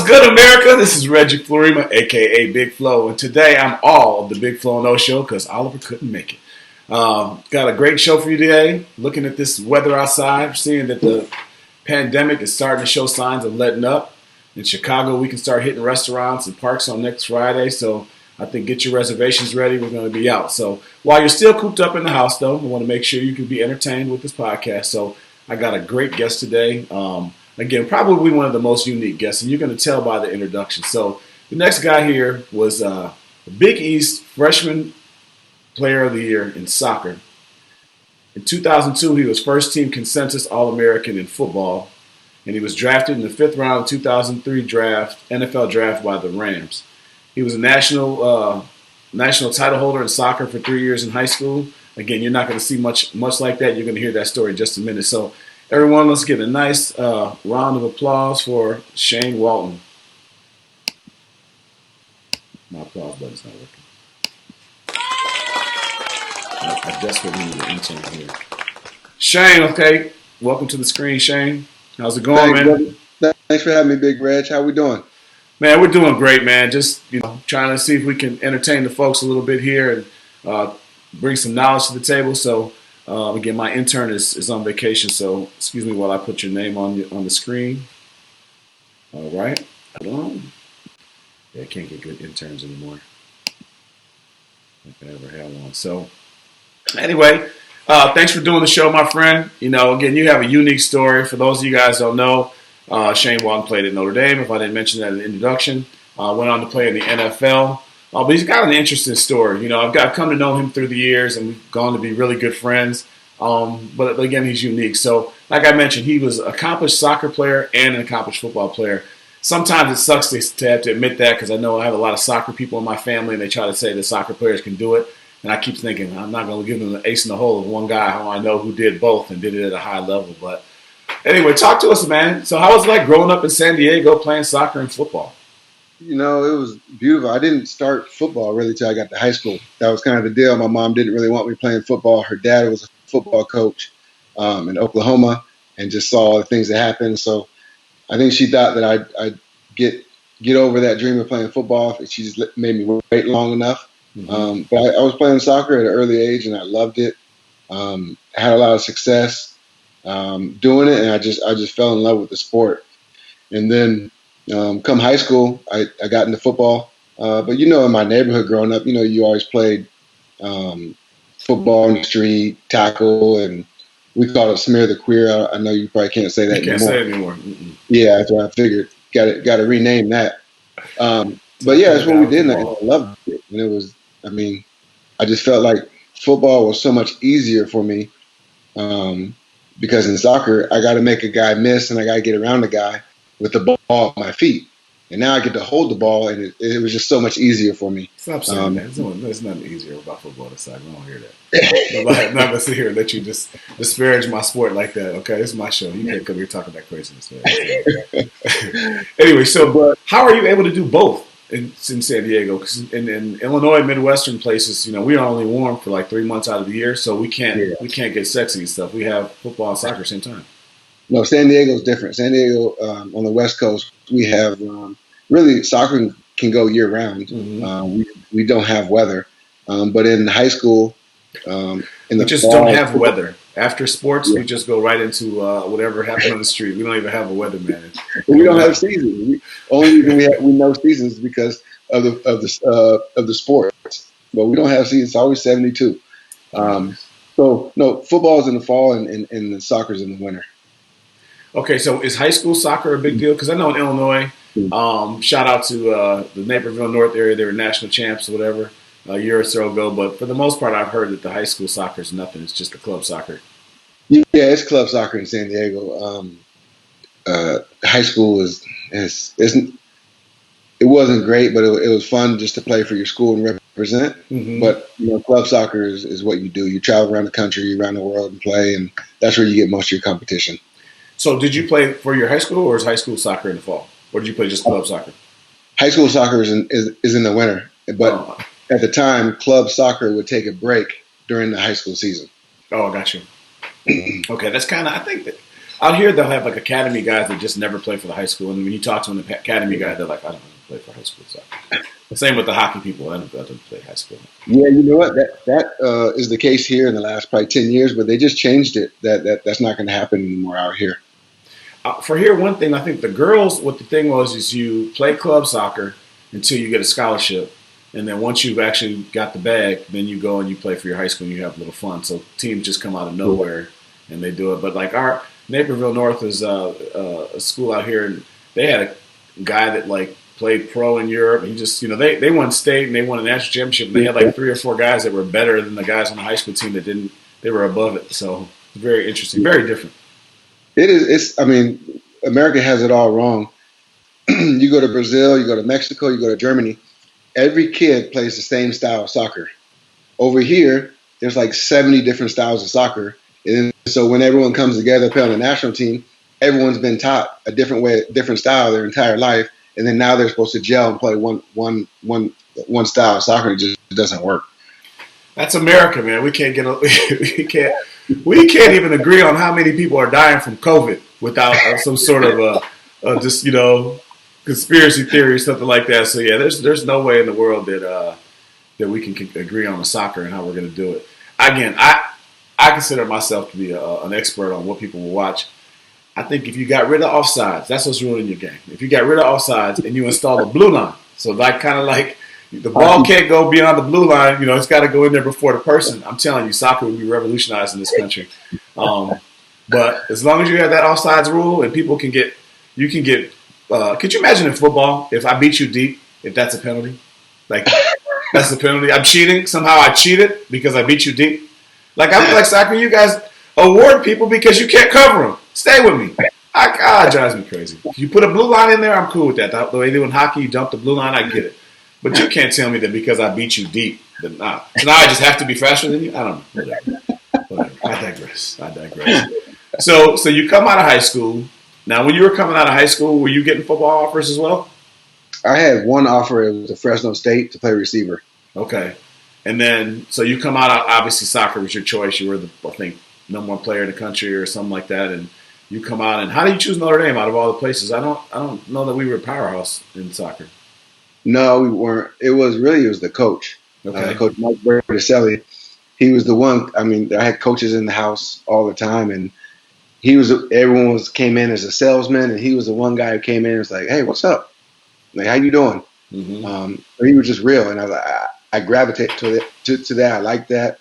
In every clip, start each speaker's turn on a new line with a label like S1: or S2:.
S1: good, America? This is Reggie Florima, a.k.a. Big Flo, and today I'm all of the Big Flo O show because Oliver couldn't make it. Got a great show for you today. Looking at this weather outside, seeing that the pandemic is starting to show signs of letting up. In Chicago, we can start hitting restaurants and parks on next Friday, so I think get your reservations ready. We're going to be out. So while you're still cooped up in the house, though, I want to make sure you can be entertained with this podcast. So I got a great guest today. Again, probably one of the most unique guests, and you're going to tell by the introduction. So the next guy here was the Big East Freshman Player of the Year in soccer. In 2002, he was first-team consensus All-American in football, and he was drafted in the 5th round of 2003 NFL draft by the Rams. He was a national title holder in soccer for 3 years in high school. Again, you're not going to see much like that. You're going to hear that story in just a minute. So everyone, let's give a nice round of applause for Shane Walton. My applause button's not working. I desperately need an intern here. Shane, okay. Welcome to the screen, Shane. How's it going, man?
S2: Thanks for having me, Big Reg. How we doing?
S1: Man, we're doing great, man. Just, trying to see if we can entertain the folks a little bit here and bring some knowledge to the table. So, again, my intern is on vacation, so excuse me while I put your name on the screen. All right. Hold on. Yeah, I can't get good interns anymore. If I ever had one. So, anyway, thanks for doing the show, my friend. Again, you have a unique story. For those of you guys who don't know, Shane Walton played at Notre Dame, if I didn't mention that in the introduction. Went on to play in the NFL. But he's got an interesting story. I've come to know him through the years, and we've gone to be really good friends. But again, he's unique. So, like I mentioned, he was an accomplished soccer player and an accomplished football player. Sometimes it sucks to have to admit that because I know I have a lot of soccer people in my family, and they try to say that soccer players can do it. And I keep thinking, I'm not going to give them the ace in the hole of one guy who I know who did both and did it at a high level. But anyway, talk to us, man. So how was it like growing up in San Diego playing soccer and football?
S2: It was beautiful. I didn't start football really till I got to high school. That was kind of the deal. My mom didn't really want me playing football. Her dad was a football coach in Oklahoma and just saw all the things that happened. So I think she thought that I'd get over that dream of playing football if she just made me wait long enough. Mm-hmm. But I was playing soccer at an early age, and I loved it. I had a lot of success doing it, and I just fell in love with the sport. And then come high school, I got into football. But in my neighborhood growing up, you always played football in the street, tackle, and we called it smear the queer. I know you probably can't say that anymore.
S1: Can't say it anymore. Mm-mm.
S2: Yeah, that's what I figured. Got to rename that. But yeah, that's what we did, and I loved it. And it was, I just felt like football was so much easier for me because in soccer, I got to make a guy miss and I got to get around the guy with the ball at my feet. And now I get to hold the ball, and it was just so much easier for me.
S1: Stop saying that. There's nothing easier about football than soccer. I don't hear that. I'm not going to sit here and let you just disparage my sport like that. Okay, this is my show. You can't come here talking that craziness. Anyway, so how are you able to do both in San Diego? Because in Illinois, Midwestern places, we are only warm for like 3 months out of the year, so we can't get sexy and stuff. We have football and soccer at the same time.
S2: No, San Diego's different. San Diego, on the West Coast, we have really soccer can go year round. Mm-hmm. We don't have weather, but in high school, we
S1: just don't have weather. After sports, we just go right into whatever happened on the street. We don't even have a weatherman.
S2: We don't have seasons. Only reason we know seasons because of the sports, but we don't have seasons. It's always 72. So no, football's in the fall and the soccer's in the winter.
S1: Okay, so is high school soccer a big deal? Because I know in Illinois, shout out to the Naperville North area, they were national champs or whatever a year or so ago. But for the most part, I've heard that the high school soccer is nothing. It's just the club soccer.
S2: Yeah, it's club soccer in San Diego. High school it wasn't great, but it was fun just to play for your school and represent. Mm-hmm. But club soccer is what you do. You travel around the country, around the world, and play, and that's where you get most of your competition.
S1: So did you play for your high school, or is high school soccer in the fall? Or did you play just club soccer?
S2: High school soccer is in the winter, but at the time, club soccer would take a break during the high school season.
S1: Oh, I got you. Okay, that's kind of, Out here, they'll have like academy guys that just never play for the high school, and when you talk to an academy guy, they're like, I don't want to play for high school soccer. Same with the hockey people. I don't play high school.
S2: Yeah, you know what? That is the case here in the last probably 10 years, but they just changed it. That's not going to happen anymore out here.
S1: For here, one thing I think the girls, what the thing was is you play club soccer until you get a scholarship, and then once you've actually got the bag, then you go and you play for your high school and you have a little fun. So teams just come out of nowhere and they do it. But like our Naperville North is a school out here, and they had a guy that like played pro in Europe. He just, they won state and they won a national championship. And they had like 3 or 4 guys that were better than the guys on the high school team that didn't. They were above it. So it's very interesting, very different.
S2: It is. I mean, America has it all wrong. You go to Brazil, you go to Mexico, you go to Germany. Every kid plays the same style of soccer. Over here, there's like 70 different styles of soccer. And so when everyone comes together to play on the national team, everyone's been taught a different way, different style their entire life. And then now they're supposed to gel and play one style of soccer. It just doesn't work.
S1: That's America, man. We can't we can't even agree on how many people are dying from COVID without some sort of conspiracy theory or something like that. So yeah, there's no way in the world that we can agree on the soccer and how we're going to do it. Again, I consider myself to be an expert on what people will watch. I think if you got rid of offsides, that's what's ruining your game. If you got rid of offsides and you install a blue line, so like kind of like the ball can't go beyond the blue line, it's got to go in there before the person. I'm telling you, soccer would be revolutionized in this country. But as long as you have that offsides rule and people can get, could you imagine in football if I beat you deep, if that's a penalty? Like, that's a penalty. I'm cheating. Somehow I cheated because I beat you deep. Like, I feel like soccer, you guys award people because you can't cover them. Stay with me. It drives me crazy. If you put a blue line in there, I'm cool with that. The way they do in hockey, you dump the blue line, I get it. But you can't tell me that because I beat you deep, then not. So now I just have to be faster than you? I don't know. Whatever. I digress. So you come out of high school. Now, when you were coming out of high school, were you getting football offers as well?
S2: I had one offer. It was at Fresno State to play receiver.
S1: Okay. And then, so you come out, obviously soccer was your choice. You were I think, #1 player in the country or something like that. And you come out, and how do you choose Notre Dame out of all the places? I don't know that we were a powerhouse in soccer.
S2: No, we weren't. It was the coach.
S1: Okay.
S2: Coach Mike Berticelli. He was the one. I mean, I had coaches in the house all the time, and everyone came in as a salesman, and he was the one guy who came in and was like, "Hey, what's up? Like, how you doing?"
S1: Mm-hmm.
S2: He was just real, and I gravitate to that. I like that.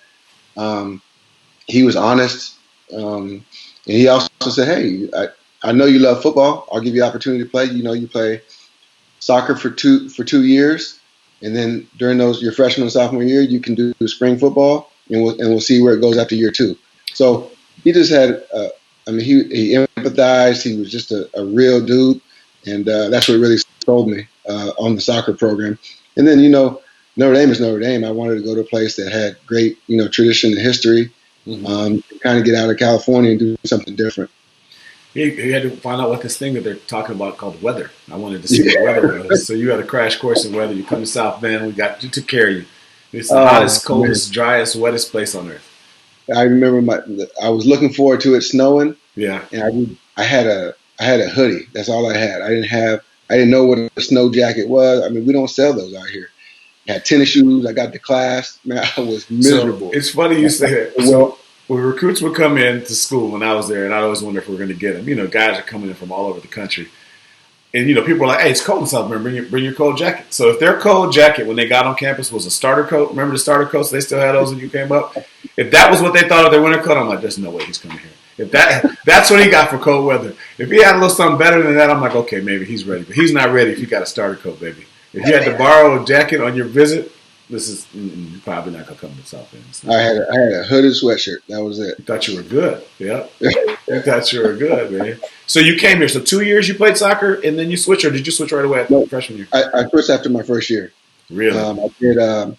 S2: He was honest, and he also said, "Hey, I know you love football. I'll give you the opportunity to play. You play soccer for two years, and then during your freshman and sophomore year, you can do spring football, and we'll see where it goes after year 2." So he just had, he empathized. He was just a real dude, and that's what really sold me on the soccer program. And then Notre Dame is Notre Dame. I wanted to go to a place that had great tradition and history, kind of get out of California and do something different.
S1: You had to find out what this thing that they're talking about called weather. I wanted to see what weather was. So you had a crash course in weather. You come to South Bend. We took care of you. It's the hottest, coldest, driest, wettest place on earth.
S2: I remember I was looking forward to it snowing.
S1: Yeah.
S2: And I had a hoodie. That's all I had. I didn't know what a snow jacket was. I mean, we don't sell those out here. I had tennis shoes. I got to class. Man, I was miserable.
S1: So it's funny you say that. So when recruits would come in to school when I was there, and I always wonder if we're going to get them. Guys are coming in from all over the country. And, people are like, hey, it's cold in South Bend. Bring your cold jacket. So if their cold jacket when they got on campus was a starter coat, remember the starter coats? They still had those when you came up? If that was what they thought of their winter coat, I'm like, there's no way he's coming here. If that's what he got for cold weather. If he had a little something better than that, I'm like, okay, maybe he's ready. But he's not ready if he got a starter coat, baby. If you had to borrow a jacket on your visit, this is probably not going to come to South Bend.
S2: I had a hooded sweatshirt. That was it.
S1: You thought you were good. Yeah. You thought you were good, man. So you came here. So 2 years you played soccer, and then you switched, or did you switch right away after freshman year?
S2: I switched after my first year.
S1: Really?
S2: I did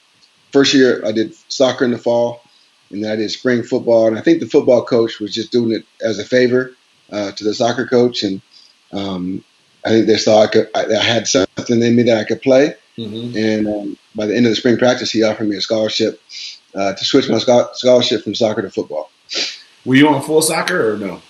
S2: first year I did soccer in the fall, and then I did spring football. And I think the football coach was just doing it as a favor to the soccer coach. And I think they saw I had something in me that I could play. Mm-hmm. And by the end of the spring practice, he offered me a scholarship to switch my scholarship from soccer to football.
S1: Were you on full soccer or no?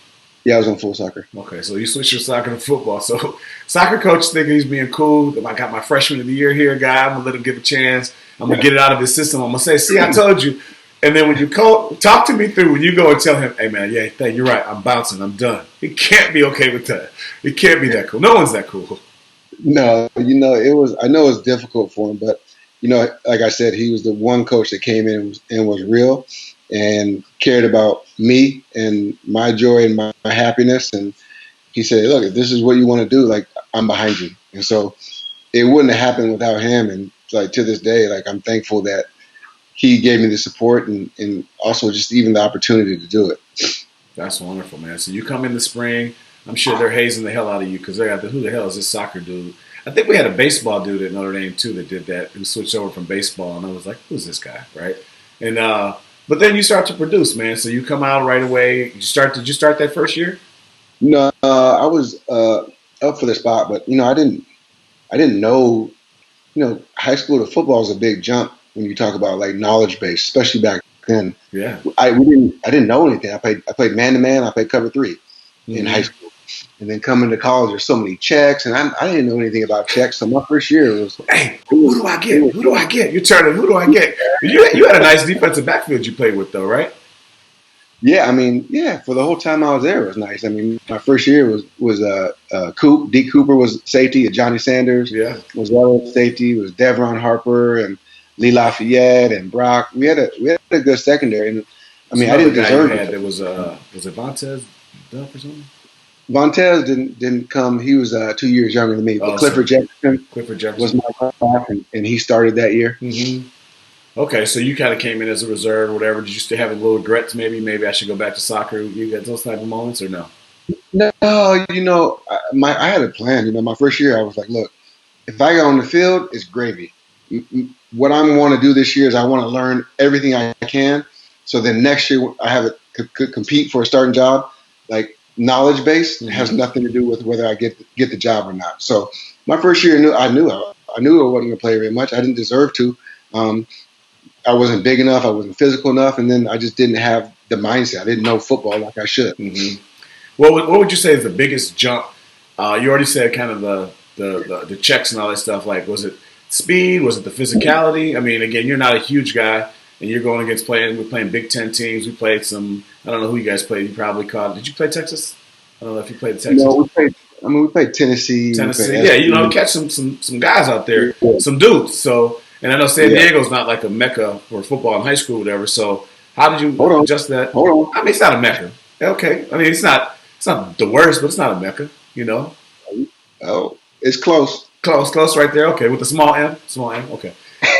S2: Yeah, I was on full soccer.
S1: Okay, so you switched your soccer to football. So soccer coach thinking he's being cool. I got my freshman of the year here, guy. I'm gonna let him give a chance. I'm gonna get it out of his system. I'm gonna say, "See, I told you." And then when you talk to me through, when you go and tell him, "Hey, man, yeah, you're right. I'm bouncing. I'm done." He can't be okay with that. He can't be that cool. No one's that cool.
S2: No, it was. I know it was difficult for him, but like I said, he was the one coach that came in and was real and cared about me and my joy and my happiness. And he said, "Look, if this is what you want to do, like I'm behind you." And so it wouldn't have happened without him. And like to this day, like I'm thankful that he gave me the support and also just even the opportunity to do it.
S1: That's wonderful, man. So you come in the spring. I'm sure they're hazing the hell out of you because they got who the hell is this soccer dude? I think we had a baseball dude at Notre Dame too that did that, who switched over from baseball, and I was like, who's this guy, right? And but then you start to produce, man. So you come out right away. Did you start that first year?
S2: No, I was up for the spot, but I didn't know. High school to football is a big jump when you talk about like knowledge base, especially back then.
S1: Yeah.
S2: I didn't know anything. I played man to man. I played cover 3 in high school, and then coming to college, there's so many checks, and I didn't know anything about checks. So my first year was,
S1: Hey, who do I get? Who do I get? You're turning. Who do I get? You had a nice defensive backfield you played with, though, right?
S2: yeah. I mean, yeah. For the whole time I was there, it was nice. I mean, my first year was Coop. D. Cooper was safety. Johnny Sanders
S1: Yeah.
S2: was well safety. It was Devron Harper and Lee Lafayette and Brock. We had a good secondary, and I mean, I didn't deserve it.
S1: There was it Vontez Duff or something?
S2: Vontez didn't come. He was 2 years younger than me. But Clifford Jefferson was
S1: Jefferson.
S2: my class, and he started that year.
S1: Mm-hmm. Okay, so you kind of came in as a reserve or whatever. Did you still have a little regrets? Maybe I should go back to soccer. You got those type of moments or no?
S2: No, I had a plan. My first year, I was like, look, if I go on the field, it's gravy. What I want to do this year is I want to learn everything I can. So then next year, I have could compete for a starting job. Like knowledge base has nothing to do with whether I get the job or not. So my first year, I knew I wasn't going to play very much. I didn't deserve to. I wasn't big enough. I wasn't physical enough, and then I just didn't have the mindset. I didn't know football like I should.
S1: Mm-hmm. What would you say is the biggest jump? You already said kind of the checks and all that stuff. Like, was it speed? Was it the physicality? I mean, again, you're not a huge guy, and you're going against we're playing Big Ten teams. We played some. I don't know who you guys played. You probably caught. Did you play Texas? I don't know if you played Texas.
S2: No, we played Tennessee.
S1: Yeah, catch some guys out there, some dudes. So, and I know San Diego's not like a mecca for football in high school, or whatever. So, how did you adjust that?
S2: Hold on.
S1: I mean, it's not a mecca. Okay, I mean, it's not the worst, but it's not a mecca.
S2: Oh, it's close.
S1: Close right there. Okay, with the small M. Okay.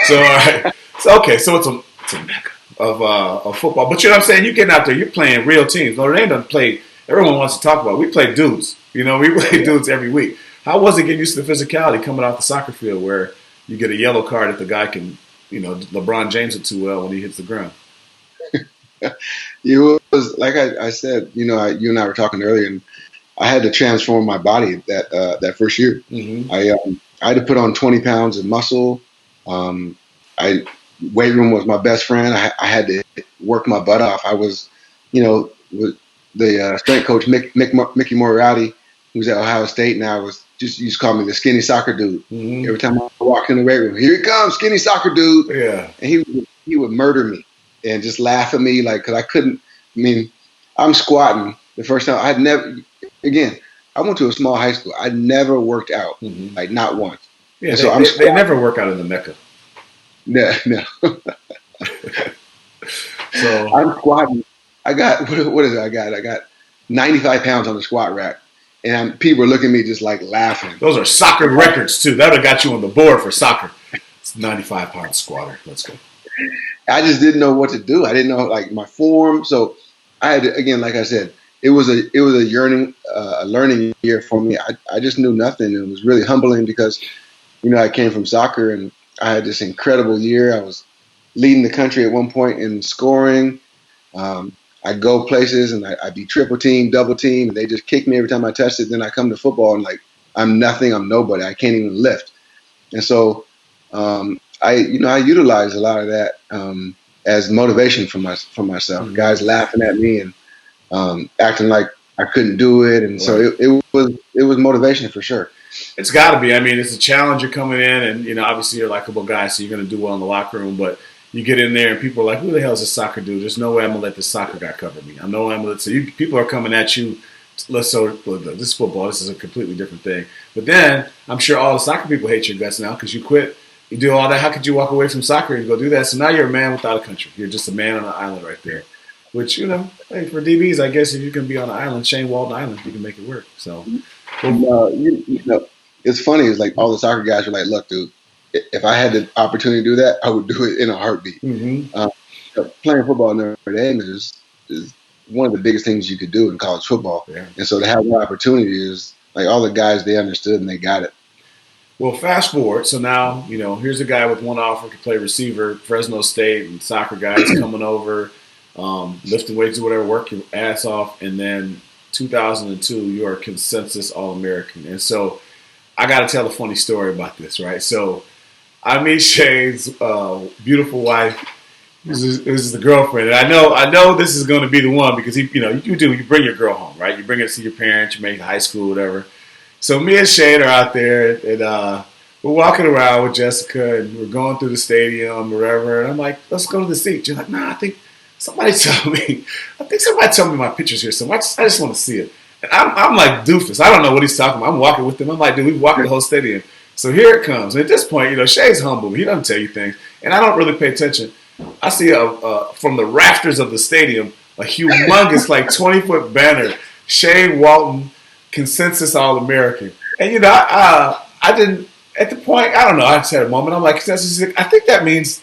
S1: So, all right. So it's a mecca of football. But you know what I'm saying? You're getting out there. You're playing real teams. Notre Dame doesn't play. Everyone wants to talk about. We play dudes. We play dudes every week. How was it getting used to the physicality coming off the soccer field where you get a yellow card if the guy can, LeBron James it too well when he hits the ground?
S2: It was like I said. You and I were talking earlier, and I had to transform my body that first year.
S1: Mm-hmm.
S2: I had to put on 20 pounds of muscle. Weight room was my best friend. I had to work my butt off. I was, with the strength coach Mickey Moriarty, who was at Ohio State, and I was just used to call me the skinny soccer dude.
S1: Mm-hmm.
S2: Every time I walked in the weight room, here he comes, skinny soccer dude.
S1: Yeah,
S2: and he would murder me and just laugh at me because I couldn't. I mean, I'm squatting the first time. I'd never. Again, I went to a small high school. I never worked out, like not once.
S1: Yeah, so they never work out in the Mecca.
S2: No. So I'm squatting. I got what is it? I got 95 pounds on the squat rack, and people are looking at me just like laughing.
S1: Those are soccer records too. That would have got you on the board for soccer. It's 95-pound squatter. Let's go.
S2: I just didn't know what to do. I didn't know like my form. So I had to, again, like I said, it was a learning year for me. I just knew nothing. It was really humbling because, I came from soccer and I had this incredible year. I was leading the country at one point in scoring. I'd go places and I'd be triple team, double team, and they just kick me every time I touched it. Then I come to football and like, I'm nothing, I'm nobody. I can't even lift. And so I utilize a lot of that as motivation for myself. Guys laughing at me and acting like I couldn't do it, and so
S1: Right.
S2: it was motivation for sure.
S1: It's got to be. I mean, it's a challenge. You're coming in, and obviously you're a likable guy, so you're going to do well in the locker room. But you get in there, and people are like, "Who the hell is this soccer dude? There's no way I'm going to let this soccer guy cover me. I know I'm going to." So people are coming at you. This is football. This is a completely different thing. But then I'm sure all the soccer people hate your guts now because you quit. You do all that. How could you walk away from soccer and go do that? So now you're a man without a country. You're just a man on an island right there. Which hey, for DBs, I guess if you can be on an island, Shane Walton Island, you can make it work. So.
S2: It's funny. It's like all the soccer guys are like, "Look, dude, if I had the opportunity to do that, I would do it in a heartbeat."
S1: Mm-hmm.
S2: Playing football in Notre Dame is one of the biggest things you could do in college football,
S1: Yeah.
S2: and so to have that opportunity is like all the guys, they understood and they got it.
S1: Well, fast forward. So now, here's a guy with one offer, can play receiver, Fresno State, and soccer guys coming over, lifting weights or whatever, work your ass off. And then 2002, you're a consensus All-American. And so I got to tell a funny story about this, right? So I meet Shane's beautiful wife. This is the girlfriend, and I know this is going to be the one because you bring your girl home, right? You bring her to see your parents, you make high school, whatever. So me and Shane are out there, and we're walking around with Jessica, and we're going through the stadium, wherever. And I'm like, "Let's go to the seat." You're like, "Nah, I think somebody told me my picture's here, so I just want to see it." And I'm like doofus. I don't know what he's talking about. I'm walking with him. I'm like, dude, we've walked the whole stadium. So here it comes. And at this point, Shane's humble. He doesn't tell you things, and I don't really pay attention. I see from the rafters of the stadium a humongous, like 20-foot banner, Shane Walton, consensus All-American. And I didn't at the point. I don't know. I just had a moment. I'm like, consensus. I think that means.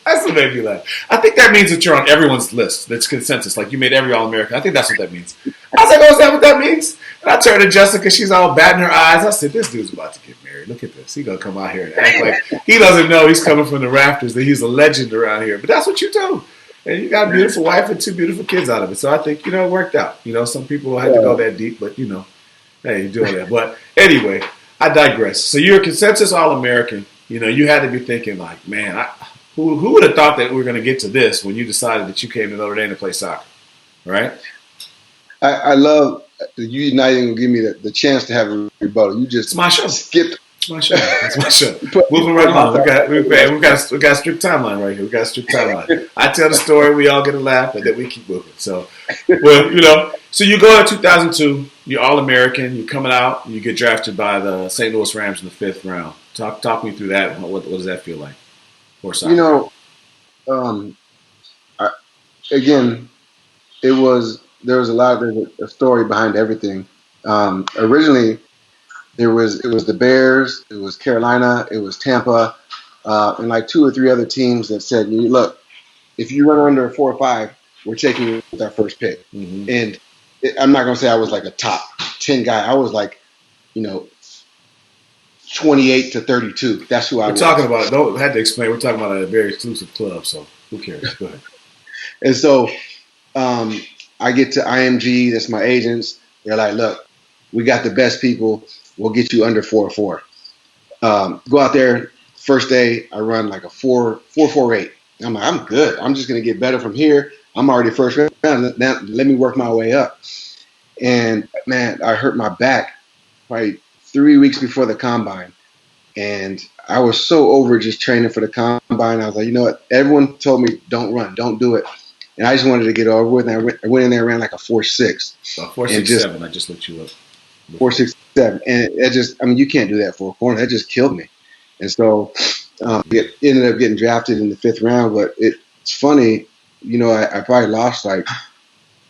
S1: That's what made me laugh. I think that means that you're on everyone's list. That's consensus. Like you made every All-American. I think that's what that means. I was like, "Oh, is that what that means?" And I turned to Jessica. She's all batting her eyes. I said, "This dude's about to get married. Look at this. He's going to come out here and act like he doesn't know he's coming from the rafters, that he's a legend around here." But that's what you do. And you got a beautiful wife and two beautiful kids out of it. So I think, it worked out. Some people had to go that deep, but, hey, you're doing that. But anyway, I digress. So you're a consensus All-American. You had to be thinking like, man, who would have thought that we were going to get to this when you decided that you came to Notre Dame to play soccer, right?
S2: I love you not even give me the chance to have a rebuttal. You just
S1: It's my show.
S2: skipped.
S1: It's my show. It's my show. Moving right along. We got a strict timeline right here. We got a strict timeline. I tell the story, we all get a laugh, and then we keep moving. So, so you go in 2002. You're All-American. You're coming out. You get drafted by the St. Louis Rams in the 5th round. Talk me through that. What does that feel like for soccer?
S2: Again, there's a story behind everything. Originally, it was the Bears, it was Carolina, it was Tampa, and like 2 or 3 other teams that said, "Look, if you run under a 4.5, we're taking you with our first pick."
S1: Mm-hmm.
S2: And I'm not gonna say I was like a top 10 guy. I was like, 28 to 32. That's who I was.
S1: We're talking about it. Don't had to explain. We're talking about a very exclusive club, so who cares? Go ahead.
S2: And so I get to IMG. That's my agents. They're like, "Look, we got the best people. We'll get you under 4.4. Go out there. First day, I run like a 4.48. I'm like, I'm good. I'm just gonna get better from here. I'm already first round. Now let me work my way up. And man, I hurt my back probably 3 weeks before the combine, and I was so over just training for the combine. I was like, you know what? Everyone told me don't run, don't do it, and I just wanted to get over with. And I went in there and ran like a 4.6.
S1: 4.67. I just looked you up.
S2: 4.67, and you can't do that for a corner. That just killed me. And so it ended up getting drafted in the 5th round. But it's funny, I probably lost like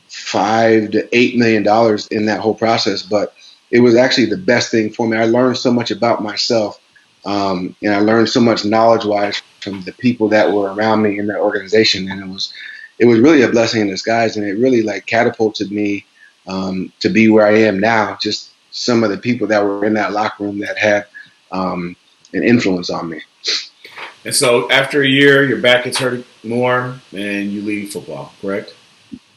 S2: $5 to $8 million in that whole process, but it was actually the best thing for me. I learned so much about myself, and I learned so much knowledge-wise from the people that were around me in that organization, and it was really a blessing in disguise, and it really like catapulted me to be where I am now. Just some of the people that were in that locker room that had an influence on me.
S1: And so after a year, your back gets hurt more, and you leave football, correct?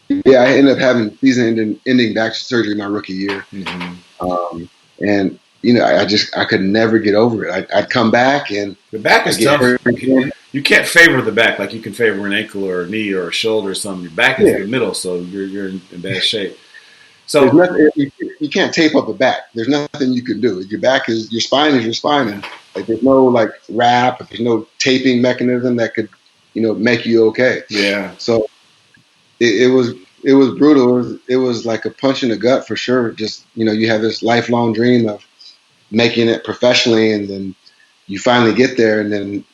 S2: Yeah, I ended up having season-ending back surgery my rookie year.
S1: Mm-hmm.
S2: And I could never get over it. I'd come back, and
S1: the back is tough. You can't favor the back like you can favor an ankle or a knee or a shoulder or something. Your back is in the middle, so you're in bad shape.
S2: There's
S1: So
S2: nothing you can't tape up a back. There's nothing you can do. Your spine is your spine, and like there's no like wrap. There's no taping mechanism that could make you okay.
S1: yeah,
S2: So it was brutal. It was like a punch in the gut for sure. Just you have this lifelong dream of making it professionally, and then you finally get there, and then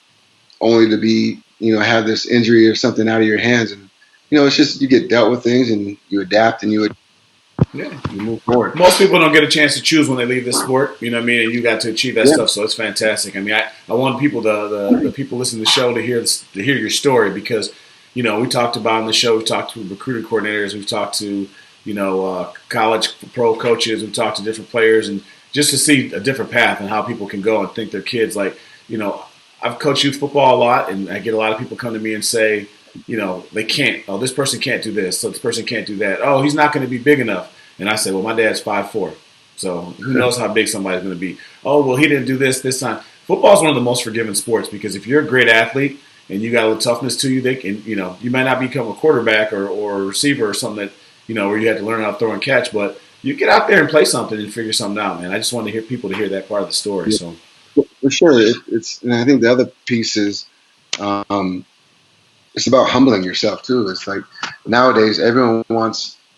S2: only to be have this injury or something out of your hands, and it's just you get dealt with things and you adapt and
S1: yeah.
S2: you move forward.
S1: Most people don't get a chance to choose when they leave this sport. You know what I mean? And you got to achieve that
S2: Yeah,
S1: stuff, so it's fantastic. I mean, I want people the people listening to the show to hear your story because we talked about on the show. We've talked to recruiting coordinators. We've talked to college pro coaches. We've talked to different players, and just to see a different path and how people can go and think their kids like I've coached youth football a lot, and I get a lot of people come to me and say they can't. Oh, this person can't do this, so this person can't do that. Oh, he's not going to be big enough. And I said, well, my dad's 5'4", so who knows how big somebody's going to be. Oh, well, he didn't do this time. Football is one of the most forgiving sports because if you're a great athlete and you got a little toughness to you, they can, you might not become a quarterback or a receiver or something that, where you have to learn how to throw and catch, but you get out there and play something and figure something out, man. I just want to hear people to hear that part of the story.
S2: yeah,
S1: So,
S2: for sure. And I think the other piece is um, it's about humbling yourself too. It's like nowadays everyone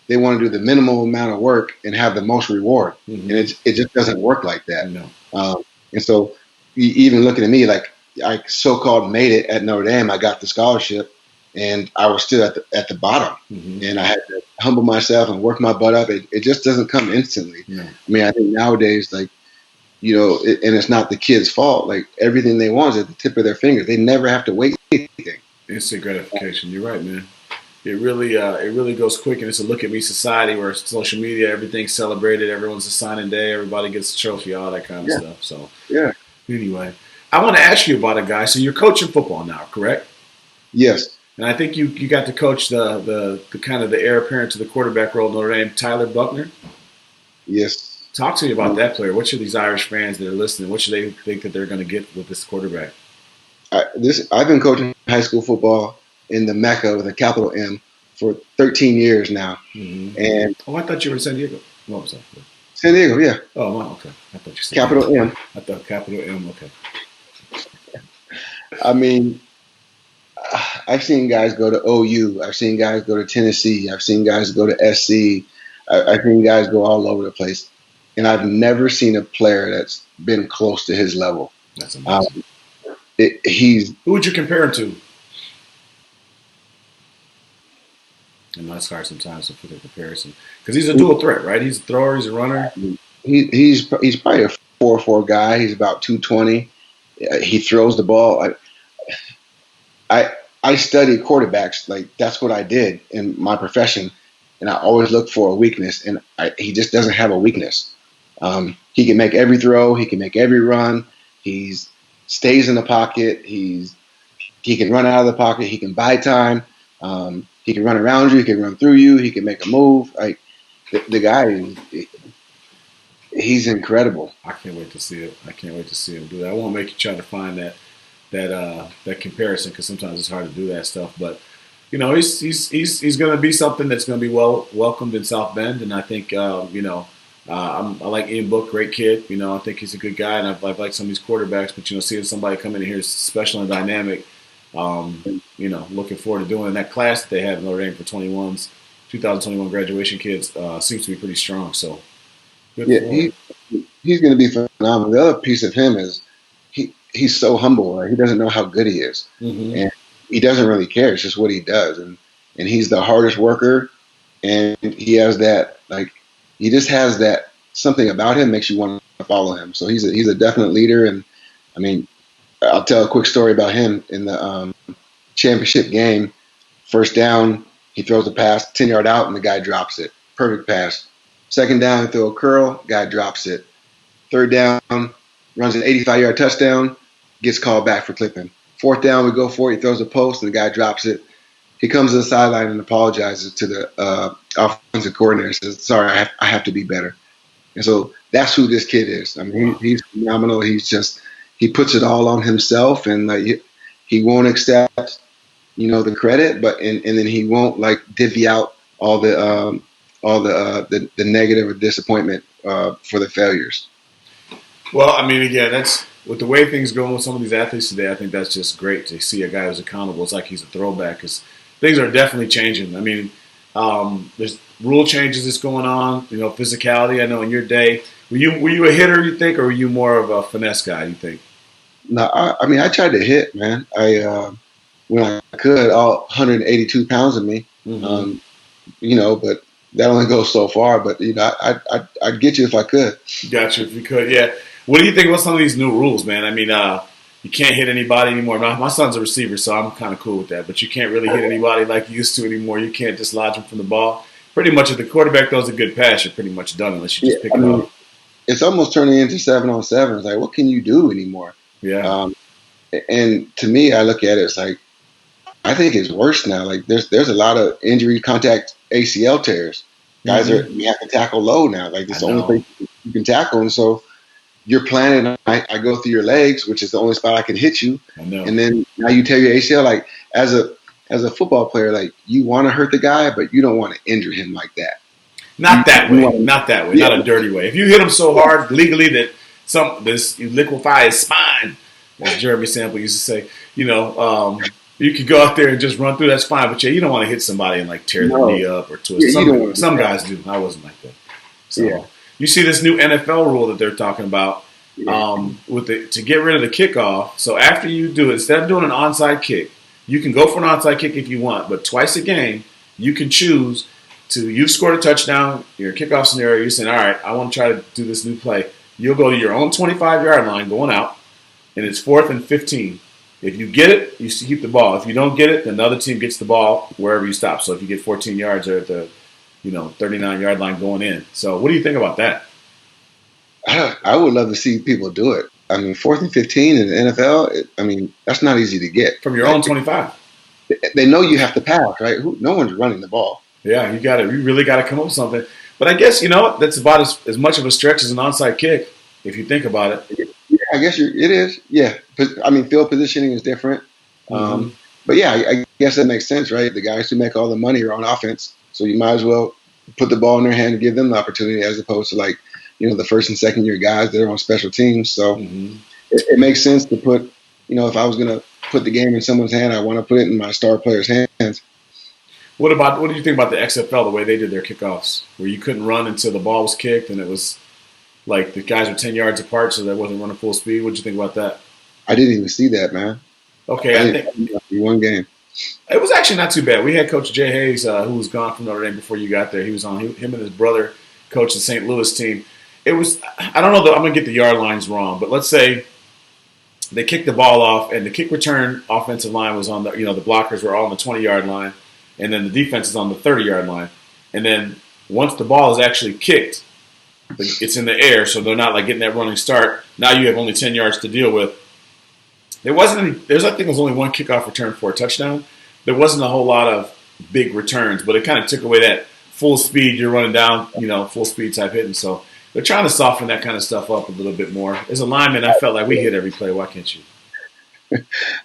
S2: they want to do the minimal amount of work and have the most reward, and it just doesn't work like that.
S1: no.
S2: And so even looking at me, like I so-called made it at Notre Dame, I got the scholarship, and I was still at the bottom, and I had to humble myself and work my butt up. It just doesn't come instantly.
S1: No.
S2: I mean, I think nowadays, like and it's not the kid's fault. Like everything they want is at the tip of their finger. They never have to wait anything.
S1: Instant gratification. You're right, man. It really goes quick, and it's a look at me society where social media, everything's celebrated, everyone's a signing day, everybody gets a trophy, all that kind of stuff. So
S2: Yeah.
S1: anyway, I want to ask you about a guy. So you're coaching football now, correct?
S2: Yes.
S1: And I think you got to coach the kind of the heir apparent to the quarterback role at Notre Dame, Tyler Buckner.
S2: Yes.
S1: Talk to me about that player. What should these Irish fans that are listening? What should they think that they're going to get with this quarterback?
S2: I've been coaching high school football in the Mecca with a capital M for 13 years now, and
S1: I thought you were in San Diego. Oh, I'm sorry.
S2: San Diego, yeah,
S1: Oh, wow, okay. I thought you said
S2: capital M.
S1: I thought capital M. Okay.
S2: I mean, I've seen guys go to OU. I've seen guys go to Tennessee. I've seen guys go to SC. I've seen guys go all over the place, and I've never seen a player that's been close to his level.
S1: That's amazing. Who would you compare him to? And that's hard sometimes to put a comparison because he's a dual threat, right? He's a thrower, he's a runner.
S2: He's probably a 4'4" guy. He's about 220. He throws the ball. I study quarterbacks. Like that's what I did in my profession, and I always look for a weakness, and he just doesn't have a weakness. He can make every throw. He can make every run. He stays in the pocket. He can run out of the pocket. He can buy time. He can run around you. He can run through you. He can make a move. Like the guy, he's incredible.
S1: I can't wait to see it. I can't wait to see him do that. I won't make you try to find that comparison because sometimes it's hard to do that stuff. But he's going to be something that's going to be well welcomed in South Bend, and I think I like Ian Book, great kid. I think he's a good guy, and I've liked some of these quarterbacks. But seeing somebody come in here is special and dynamic. Looking forward to doing that class that they have in Notre Dame for 2021 graduation kids seems to be pretty strong. So, good for him.
S2: He's going to be phenomenal. The other piece of him is he's so humble. Right? He doesn't know how good he is, and he doesn't really care. It's just what he does, and he's the hardest worker, and he has that he just has that something about him makes you want to follow him. So he's a definite leader, and I mean. I'll tell a quick story about him in the championship game. First down, he throws a pass, 10-yard out, and the guy drops it. Perfect pass. Second down, throw a curl, guy drops it. Third down, runs an 85-yard touchdown, gets called back for clipping. Fourth down, we go for it, he throws a post, and the guy drops it. He comes to the sideline and apologizes to the offensive coordinator and says, sorry, I have to be better. And so that's who this kid is. I mean, he's phenomenal. He puts it all on himself, and he won't accept, the credit, but and then he won't divvy out all all the negative or disappointment for the failures.
S1: Well, I mean, again, that's with the way things going with some of these athletes today. I think that's just great to see a guy who's accountable. It's like he's a throwback because things are definitely changing. I mean, there's rule changes that's going on. You know, physicality. I know in your day, were you a hitter? You think, or were you more of a finesse guy? You think?
S2: No, I mean, I tried to hit, man. When I could, all 182 pounds of me,
S1: Mm-hmm.
S2: but that only goes so far. But I'd get you if I could.
S1: Gotcha. If you could, yeah. What do you think about some of these new rules, man? I mean, you can't hit anybody anymore. My son's a receiver, so I'm kind of cool with that. But you can't really hit anybody like you used to anymore. You can't dislodge them from the ball. Pretty much, if the quarterback throws a good pass, you're pretty much done unless you
S2: Yeah,
S1: just pick
S2: I
S1: it
S2: mean,
S1: off.
S2: it's almost turning into 7-on-7. It's like, what can you do anymore?
S1: Yeah.
S2: Um, and to me, I look at it, it's like, I think it's worse now. Like there's a lot of injury contact ACL tears. Guys
S1: Mm-hmm.
S2: you have to tackle low now. Like
S1: I
S2: it's the only
S1: know.
S2: place you can tackle. And so you're planning. I go through your legs, which is the only spot I can hit you.
S1: I know.
S2: And then now you tear your ACL. Like as a football player, like you want to hurt the guy, but you don't want to injure him like that.
S1: Not that
S2: You
S1: way.
S2: want to,
S1: Not that way.
S2: yeah,
S1: Not a dirty way. If you hit him so hard legally that you liquefy his spine, as Jeremy Sample used to say, you could go out there and just run through. That's fine. But yeah, you don't want to hit somebody and like tear their
S2: no,
S1: knee up or twist.
S2: yeah, you don't want to do
S1: Some
S2: that.
S1: guys do. I wasn't like that.
S2: Yeah,
S1: So you see this new NFL rule that they're talking about
S2: yeah,
S1: to get rid of the kickoff. So after you do it, instead of doing an onside kick, you can go for an onside kick if you want, but twice a game you can choose you've scored a touchdown, your kickoff scenario, you're saying, all right, I want to try to do this new play. You'll go to your own 25-yard line going out, and it's 4th and 15. If you get it, you keep the ball. If you don't get it, then the other team gets the ball wherever you stop. So if you get 14 yards, they're at the 39-yard line going in. So what do you think about that?
S2: I would love to see people do it. I mean, 4th and 15 in the NFL. I mean, that's not easy to get.
S1: From your own
S2: Like
S1: 25.
S2: they know you have to pass, right? No one's running the ball.
S1: Yeah, you really got to come up with something. But I guess, that's about as much of a stretch as an onside kick, if you think about it.
S2: Yeah, I guess it is. Yeah, I mean, field positioning is different.
S1: Mm-hmm.
S2: But yeah, I guess that makes sense, right? The guys who make all the money are on offense, so you might as well put the ball in their hand and give them the opportunity, as opposed to the first and second year guys that are on special teams. So
S1: Mm-hmm.
S2: it makes sense to put, if I was going to put the game in someone's hand, I want to put it in my star player's hands.
S1: What do you think about the XFL, the way they did their kickoffs, where you couldn't run until the ball was kicked, and it was like the guys were 10 yards apart, so they wasn't running full speed? What did you think about that?
S2: I didn't even see that, man.
S1: Okay, I think
S2: I see one game.
S1: it was actually not too bad. We had Coach Jay Hayes, who was gone from Notre Dame before you got there. He was on him and his brother coached the St. Louis team. It was, I don't know, I'm going to get the yard lines wrong, but let's say they kicked the ball off, and the kick return offensive line was on the blockers were all on the 20-yard line, and then the defense is on the 30-yard line. And then once the ball is actually kicked, it's in the air, so they're not like getting that running start. Now you have only 10 yards to deal with. I think it was only one kickoff return for a touchdown. There wasn't a whole lot of big returns, but it kind of took away that full speed, you're running down, full speed type hitting. So they're trying to soften that kind of stuff up a little bit more. As a lineman, I felt like we hit every play. Why can't you?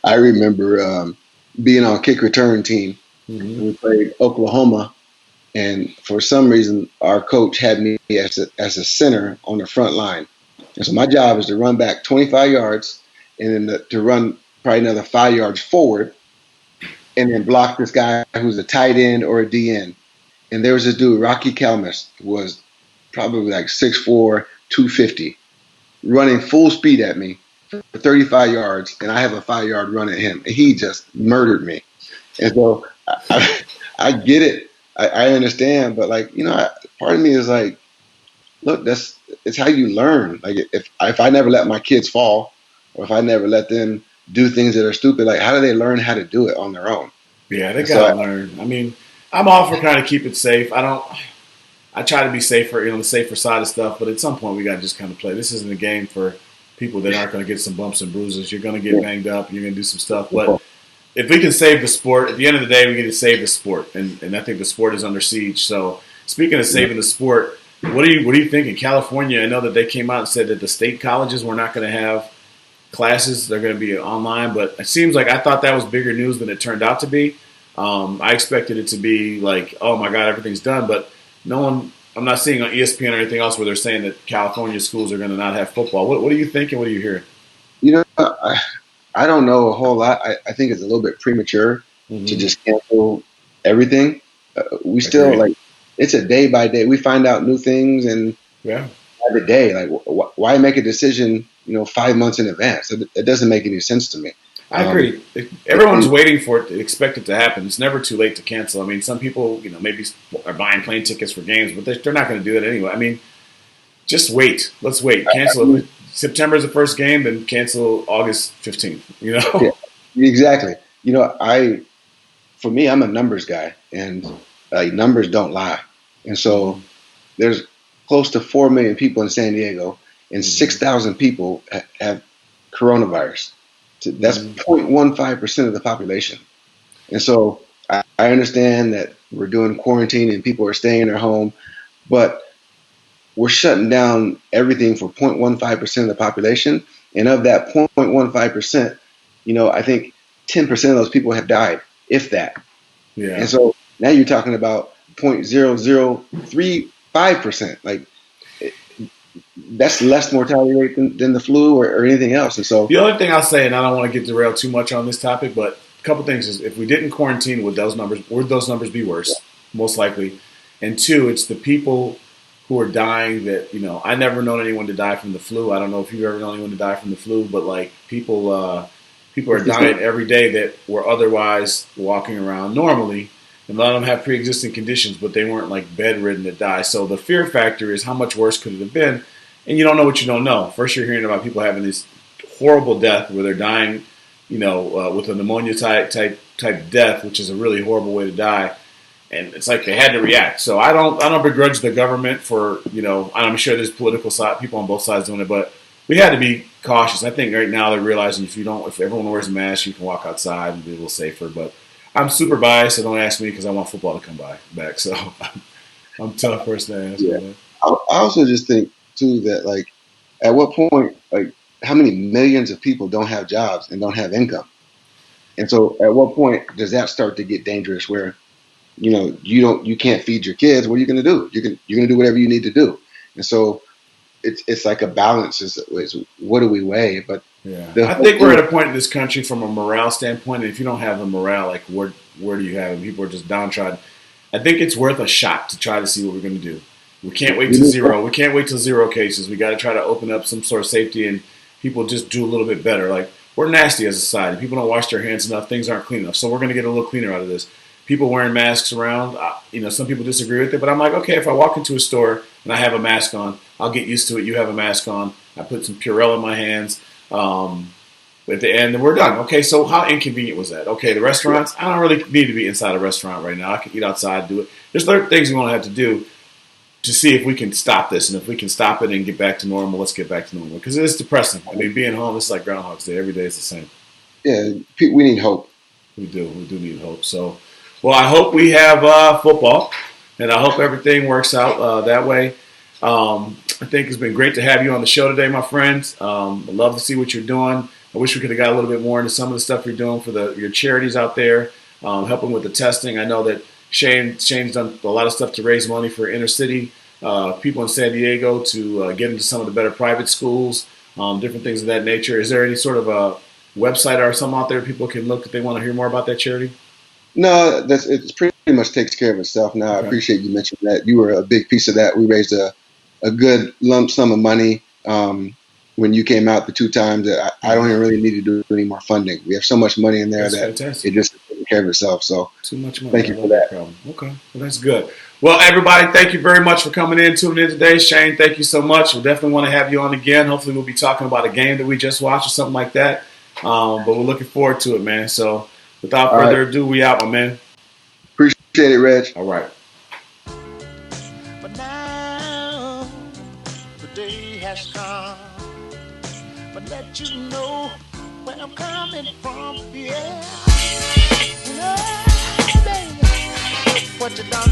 S2: I remember being on kick return team.
S1: Mm-hmm.
S2: We played Oklahoma, and for some reason, our coach had me as a center on the front line. And so my job is to run back 25 yards and then to run probably another 5 yards forward and then block this guy who's a tight end or a DN. And there was this dude, Rocky Kalmus, who was probably like 6'4", 250, running full speed at me for 35 yards, and I have a 5-yard run at him. And he just murdered me. And so I get it. I understand. But, part of me is like, look, it's how you learn. Like, if I never let my kids fall, or if I never let them do things that are stupid, like, how do they learn how to do it on their own?
S1: Yeah, they got to learn. I mean, I'm all for kind of keep it safe. I try to be safer, the safer side of stuff, but at some point we got to just kind of play. This isn't a game for people that aren't going to get some bumps and bruises. You're going to get banged up. You're going to do some stuff. But if we can save the sport, at the end of the day, we get to save the sport. And I think the sport is under siege. So speaking of saving the sport, what do you think in California? I know that they came out and said that the state colleges were not going to have classes. They're going to be online. But it seems like I thought that was bigger news than it turned out to be. I expected it to be like, oh, my God, everything's done. But no one. I'm not seeing on ESPN or anything else where they're saying that California schools are going to not have football. What do you think and what do you hear?
S2: You know, I don't know a whole lot. I think it's a little bit premature to
S1: Mm-hmm.
S2: just cancel everything. We still
S1: Agreed.
S2: like it's a day by day. We find out new things and
S1: Yeah,
S2: by the day. Like, why make a decision? 5 months in advance. It doesn't make any sense to me.
S1: I
S2: Um,
S1: agree. Everyone's
S2: and
S1: waiting for it to expect it to happen. It's never too late to cancel. I mean, some people, maybe are buying plane tickets for games, but they're not going to do that anyway. I mean, just wait. Let's wait.
S2: I
S1: Cancel
S2: mean,
S1: it. September is the first game, then cancel August 15th. You
S2: yeah,
S1: know?
S2: exactly. I for me, I'm a numbers guy, and numbers don't lie. And so
S1: Mm-hmm.
S2: there's close to 4 million people in San Diego, and
S1: Mm-hmm.
S2: 6,000 people have coronavirus. That's
S1: Mm-hmm.
S2: 0.15% of the population. And so I understand that we're doing quarantine and people are staying in their home, but we're shutting down everything for 0.15% of the population. And of that 0.15%, I think 10% of those people have died, if that. And
S1: Yeah.
S2: so now you're talking about 0.0035%. Like, that's less mortality rate than the flu or anything else. And so,
S1: The other thing I'll say, and I don't want to get derailed too much on this topic, but a couple things is if we didn't quarantine, would those numbers be worse? Most likely. And two, it's the people who are dying that, I never known anyone to die from the flu. I don't know if you've ever known anyone to die from the flu, but like people are
S2: it's not,
S1: dying every day that were otherwise walking around normally. And a lot of them have pre-existing conditions, but they weren't like bedridden to die. So the fear factor is how much worse could it have been? And you don't know what you don't know. First, you're hearing about people having this horrible death where they're dying, with a pneumonia type death, which is a really horrible way to die. And it's like they had to react. So I don't begrudge the government for I'm sure there's political side people on both sides doing it, but we had to be cautious. I think right now they're realizing if everyone wears a mask, you can walk outside and be a little safer. But I'm super biased, so don't ask me because I want football to come back. So I'm tough person to ask,
S2: yeah.
S1: man.
S2: I also just think too that, like, at what point, like, how many millions of people don't have jobs and don't have income? And so at what point does that start to get dangerous where, you can't feed your kids? What are you going to do? You're going to do whatever you need to do. And so it's like a balance is what do we weigh? But
S1: Yeah,
S2: the
S1: I
S2: whole
S1: think we're
S2: thing,
S1: at a point in this country from a morale standpoint. And if you don't have a morale, like where do you have it? People are just downtrodden. I think it's worth a shot to try to see what we're going to do. We can't wait
S2: we
S1: to
S2: need
S1: zero. We can't wait till zero cases. We got to try to open up some sort of safety and people just do a little bit better. Like we're nasty as a society. People don't wash their hands enough. Things aren't clean enough. So we're going to get a little cleaner out of this. People wearing masks around. Some people disagree with it, but I'm like, okay, if I walk into a store and I have a mask on, I'll get used to it. You have a mask on. I put some Purell in my hands. At the end, and we're done. Okay, so how inconvenient was that? Okay, the restaurants, I don't really need to be inside a restaurant right now. I can eat outside, do it. There's other things we want to have to do to see if we can stop this. And if we can stop it and get back to normal, let's get back to normal. Because it is depressing. I mean, being home, it's like Groundhog's Day. Every day is the same.
S2: yeah, we need hope.
S1: We do. We do need hope. So, well, I hope we have football, and I hope everything works out that way. I think it's been great to have you on the show today, my friends. I'd love to see what you're doing. I wish we could have got a little bit more into some of the stuff you're doing for your charities out there, helping with the testing. I know that Shane's done a lot of stuff to raise money for inner city people in San Diego to get into some of the better private schools, different things of that nature. Is there any sort of a website or something out there people can look if they want to hear more about that charity?
S2: No, it's pretty much takes care of itself now. I
S1: Okay.
S2: appreciate you mentioning that. You were a big piece of that. We raised a good lump sum of money when you came out the two times. That I don't even really need to do any more funding. We have so much money in there
S1: That's
S2: that
S1: fantastic.
S2: it just takes care of itself. So
S1: Too much money.
S2: thank
S1: I
S2: you for
S1: love that
S2: that.
S1: problem. Okay. Well, that's good. Well, everybody, thank you very much for coming in, tuning in today. Shane, thank you so much. We'll definitely want to have you on again. Hopefully, we'll be talking about a game that we just watched or something like that. But we're looking forward to it, man. So, without
S2: All right,
S1: further ado, we out, my man.
S2: appreciate it, Reg.
S1: All right.
S3: But now the day has come. But let you know where I'm coming from. Yeah. You know, baby, what you done